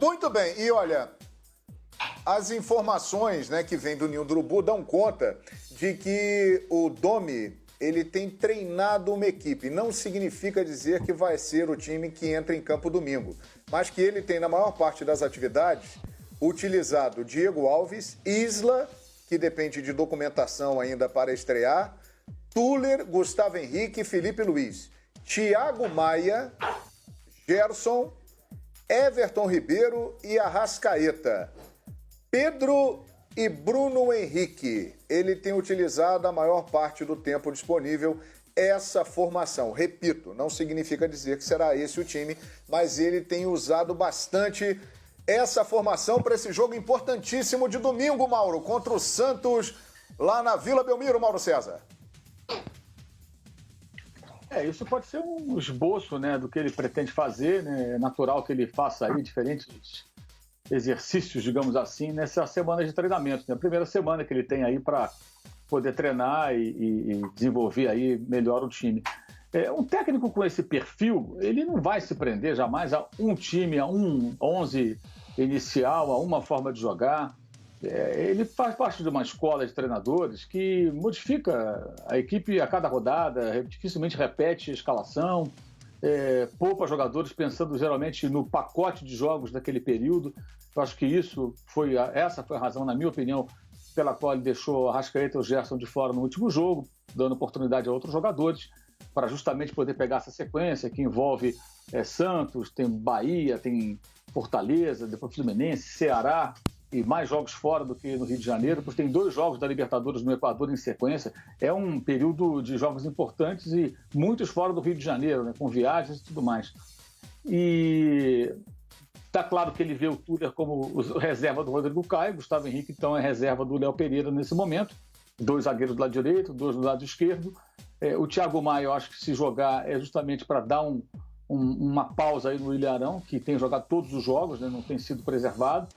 Muito bem, e olha, as informações, né, que vêm do Ninho do Urubu dão conta de que o Domi, ele tem treinado uma equipe. Não significa dizer que vai ser o time que entra em campo domingo, mas que ele tem, na maior parte das atividades, utilizado Diego Alves, Isla, que depende de documentação ainda para estrear, Tuller, Gustavo Henrique e Felipe Luiz, Thiago Maia, Gerson, Everton Ribeiro e Arrascaeta. Pedro e Bruno Henrique, ele tem utilizado a maior parte do tempo disponível essa formação. Repito, não significa dizer que será esse o time, mas ele tem usado bastante essa formação para esse jogo importantíssimo de domingo, Mauro, contra o Santos, lá na Vila Belmiro, Mauro César. Isso pode ser um esboço, né, do que ele pretende fazer, né? É natural que ele faça aí diferentes exercícios, digamos assim, nessa semana de treinamento, né? A primeira semana que ele tem aí para poder treinar e desenvolver aí melhor o time. Um técnico com esse perfil, ele não vai se prender jamais a um time, a um 11 inicial, a uma forma de jogar. Ele faz parte de uma escola de treinadores que modifica a equipe a cada rodada, dificilmente repete a escalação, poupa jogadores pensando geralmente no pacote de jogos daquele período. Eu acho que essa foi a razão, na minha opinião, pela qual ele deixou a Arrascaeta e o Gerson de fora no último jogo, dando oportunidade a outros jogadores, para justamente poder pegar essa sequência que envolve Santos, tem Bahia, tem Fortaleza, depois Fluminense, Ceará, e mais jogos fora do que no Rio de Janeiro, porque tem 2 jogos da Libertadores no Equador em sequência. É um período de jogos importantes e muitos fora do Rio de Janeiro, né, com viagens e tudo mais. E está claro que ele vê o Tuller como reserva do Rodrigo Caio, Gustavo Henrique então é reserva do Léo Pereira nesse momento, 2 zagueiros do lado direito, 2 do lado esquerdo. O Thiago Maia, eu acho que se jogar é justamente para dar uma pausa aí no Ilharão, que tem jogado todos os jogos, né, não tem sido preservado.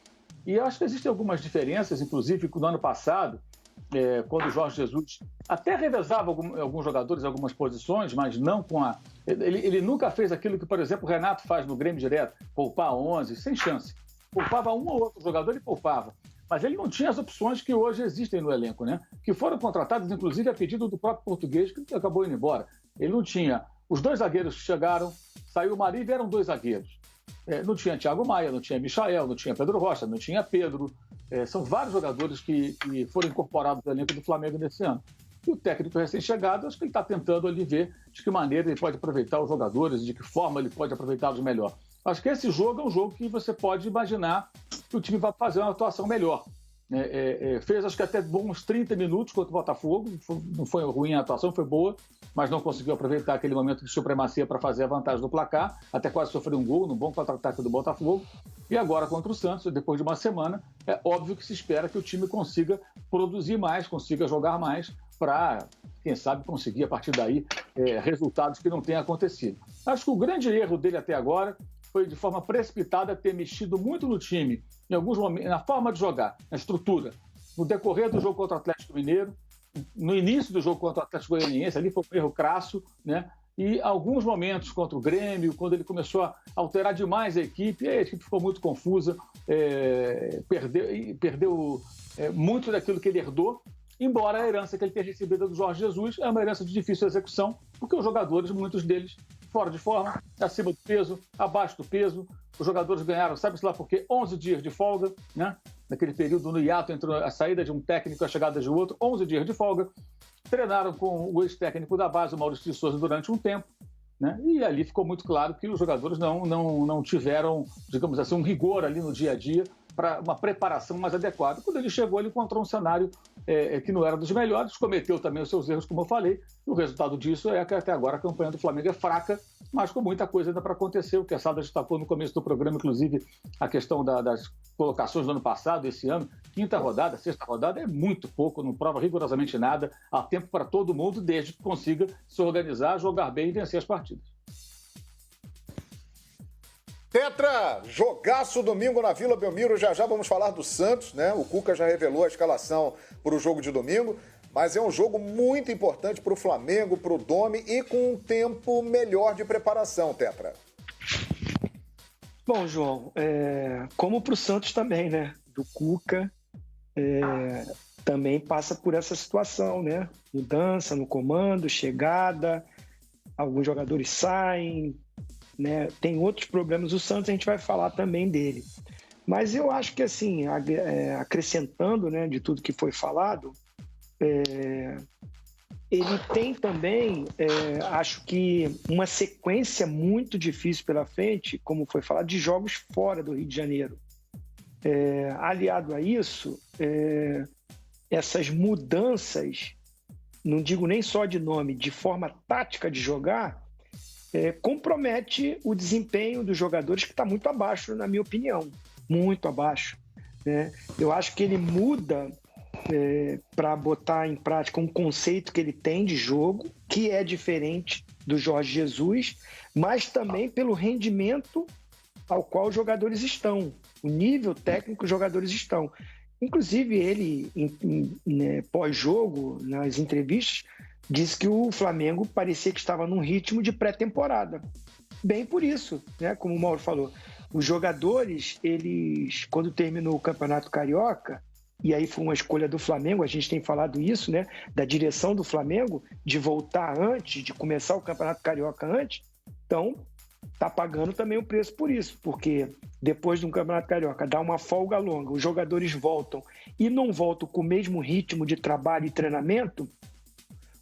E eu acho que existem algumas diferenças, inclusive no ano passado, quando o Jorge Jesus até revezava alguns jogadores em algumas posições, mas não com a... Ele nunca fez aquilo que, por exemplo, o Renato faz no Grêmio direto, poupar 11, sem chance. Poupava um ou outro jogador e poupava. Mas ele não tinha as opções que hoje existem no elenco, né? Que foram contratadas, inclusive, a pedido do próprio português, que acabou indo embora. Ele não tinha... Os 2 zagueiros que chegaram, saiu o Maria e vieram 2 zagueiros. Não tinha Thiago Maia, não tinha Michael, não tinha Pedro Rocha, não tinha Pedro. São vários jogadores que foram incorporados ao elenco do Flamengo nesse ano. E o técnico recém-chegado, acho que ele está tentando ali ver de que maneira ele pode aproveitar os jogadores, de que forma ele pode aproveitá-los melhor. Acho que esse jogo é um jogo que você pode imaginar que o time vai fazer uma atuação melhor. Fez acho que até bons 30 minutos contra o Botafogo, não foi ruim a atuação, foi boa, mas não conseguiu aproveitar aquele momento de supremacia para fazer a vantagem do placar, até quase sofreu um gol no bom contra-ataque do Botafogo. E agora contra o Santos, depois de uma semana, é óbvio que se espera que o time consiga produzir mais, consiga jogar mais, para, quem sabe, conseguir a partir daí resultados que não tenham acontecido. Acho que o grande erro dele até agora foi, de forma precipitada, ter mexido muito no time, em alguns momentos, na forma de jogar, na estrutura. No decorrer do jogo contra o Atlético Mineiro, no início do jogo contra o Atlético Goianiense, ali foi um erro crasso, né? E alguns momentos contra o Grêmio, quando ele começou a alterar demais a equipe ficou muito confusa, perdeu muito daquilo que ele herdou, embora a herança que ele tenha recebido do Jorge Jesus é uma herança de difícil execução, porque os jogadores, muitos deles, fora de forma, acima do peso, abaixo do peso. Os jogadores ganharam, sabe-se lá por quê, 11 dias de folga, né? Naquele período no hiato entre a saída de um técnico e a chegada de outro, 11 dias de folga. Treinaram com o ex-técnico da base, o Maurício de Souza, durante um tempo, né? E ali ficou muito claro que os jogadores não tiveram, digamos assim, um rigor ali no dia a dia para uma preparação mais adequada. Quando ele chegou, ele encontrou um cenário que não era dos melhores, cometeu também os seus erros, como eu falei, e o resultado disso é que até agora a campanha do Flamengo é fraca, mas com muita coisa ainda para acontecer. O que a Sada destacou no começo do programa, inclusive a questão das colocações do ano passado, esse ano, 5ª rodada, 6ª rodada, é muito pouco, não prova rigorosamente nada, há tempo para todo mundo, desde que consiga se organizar, jogar bem e vencer as partidas. Tetra, jogaço domingo na Vila Belmiro, já vamos falar do Santos, né? O Cuca já revelou a escalação para o jogo de domingo, mas é um jogo muito importante para o Flamengo, para o Domi e com um tempo melhor de preparação, Tetra. Bom, João, como para o Santos também, né? Do Cuca, também passa por essa situação, né? Mudança no comando, chegada, alguns jogadores saem, né? Tem outros problemas. O Santos a gente vai falar também dele. Mas eu acho que, assim, acrescentando, né, de tudo que foi falado, ele tem também, acho que, uma sequência muito difícil pela frente, como foi falado, de jogos fora do Rio de Janeiro. Aliado a isso, essas mudanças, não digo nem só de nome, de forma tática de jogar, compromete o desempenho dos jogadores, que está muito abaixo, na minha opinião, muito abaixo, né? Eu acho que ele muda para botar em prática um conceito que ele tem de jogo, que é diferente do Jorge Jesus, mas também pelo rendimento ao qual os jogadores estão, o nível técnico que os jogadores estão. Inclusive, ele, pós-jogo, nas entrevistas, disse que o Flamengo parecia que estava num ritmo de pré-temporada. Bem por isso, né? Como o Mauro falou, os jogadores, eles, quando terminou o Campeonato Carioca, e aí foi uma escolha do Flamengo, a gente tem falado isso, né? Da direção do Flamengo, de voltar antes, de começar o Campeonato Carioca antes, então está pagando também o preço por isso, porque depois de um Campeonato Carioca dá uma folga longa, os jogadores voltam e não voltam com o mesmo ritmo de trabalho e treinamento.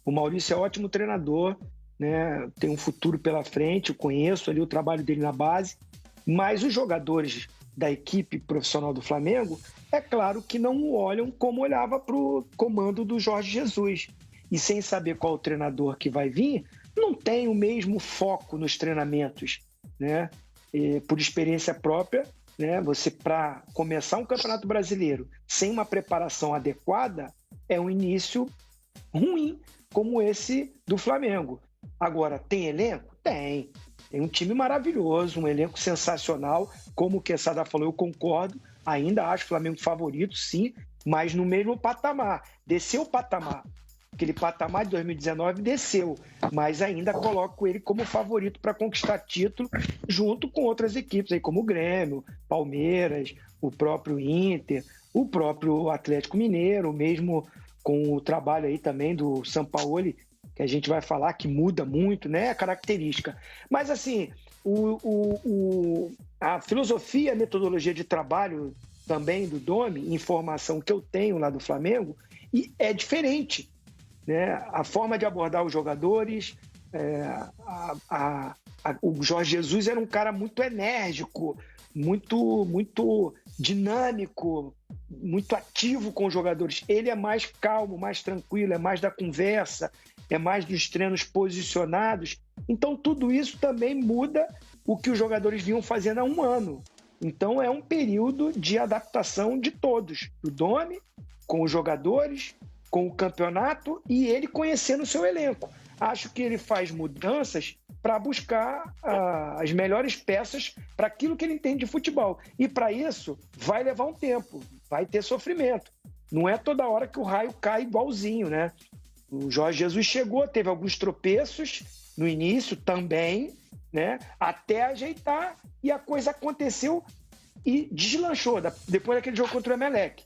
O Maurício é ótimo treinador, né? Tem um futuro pela frente, eu conheço ali o trabalho dele na base, mas os jogadores da equipe profissional do Flamengo, é claro que não o olham como olhava para o comando do Jorge Jesus. E sem saber qual o treinador que vai vir, não tem o mesmo foco nos treinamentos, né? Por experiência própria, né? Você, para começar um Campeonato Brasileiro sem uma preparação adequada, é um início ruim, como esse do Flamengo. Agora, tem elenco? Tem. Tem um time maravilhoso, um elenco sensacional. Como o Quesada falou, eu concordo. Ainda acho o Flamengo favorito, sim, mas no mesmo patamar. Desceu o patamar. Aquele patamar de 2019 desceu, mas ainda coloco ele como favorito para conquistar título, junto com outras equipes, aí, como o Grêmio, Palmeiras, o próprio Inter, o próprio Atlético Mineiro, mesmo com o trabalho aí também do Sampaoli, que a gente vai falar que muda muito, né, a característica. Mas, assim, a filosofia, a metodologia de trabalho também do Domi, informação que eu tenho lá do Flamengo, e é diferente, né? A forma de abordar os jogadores, o Jorge Jesus era um cara muito enérgico, muito dinâmico, muito ativo com os jogadores. Ele é mais calmo, mais tranquilo, é mais da conversa, é mais dos treinos posicionados. Então, tudo isso também muda o que os jogadores vinham fazendo há um ano. Então, é um período de adaptação de todos, do Domi, com os jogadores, com o campeonato e ele conhecendo o seu elenco. Acho que ele faz mudanças para buscar as melhores peças para aquilo que ele entende de futebol. E para isso, vai levar um tempo, vai ter sofrimento. Não é toda hora que o raio cai igualzinho, né? O Jorge Jesus chegou, teve alguns tropeços no início também, né? Até ajeitar, e a coisa aconteceu e deslanchou. Depois daquele jogo contra o Emelec.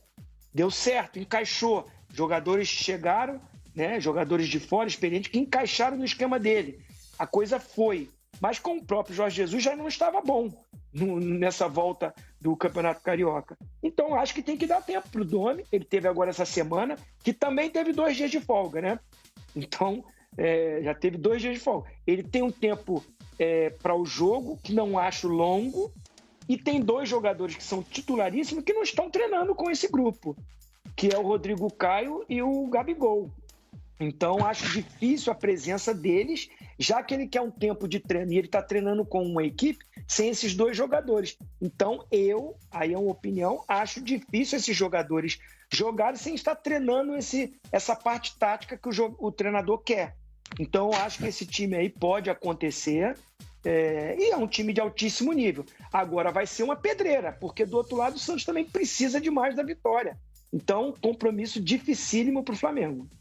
Deu certo, encaixou. Jogadores chegaram, né? Jogadores de fora, experientes, que encaixaram no esquema dele. A coisa foi. Mas com o próprio Jorge Jesus já não estava bom nessa volta do Campeonato Carioca. Então, acho que tem que dar tempo para o Domi. Ele teve agora essa semana, que também teve 2 dias de folga, né? Então, já teve 2 dias de folga. Ele tem um tempo para o jogo, que não acho longo, e tem 2 jogadores que são titularíssimos que não estão treinando com esse grupo, que é o Rodrigo Caio e o Gabigol. Então, acho difícil a presença deles, já que ele quer um tempo de treino e ele está treinando com uma equipe sem esses 2 jogadores. Então, aí é uma opinião, acho difícil esses jogadores jogarem sem estar treinando essa parte tática que o treinador quer. Então, acho que esse time aí pode acontecer, e é um time de altíssimo nível. Agora, vai ser uma pedreira, porque do outro lado o Santos também precisa demais da vitória. Então, compromisso dificílimo para o Flamengo.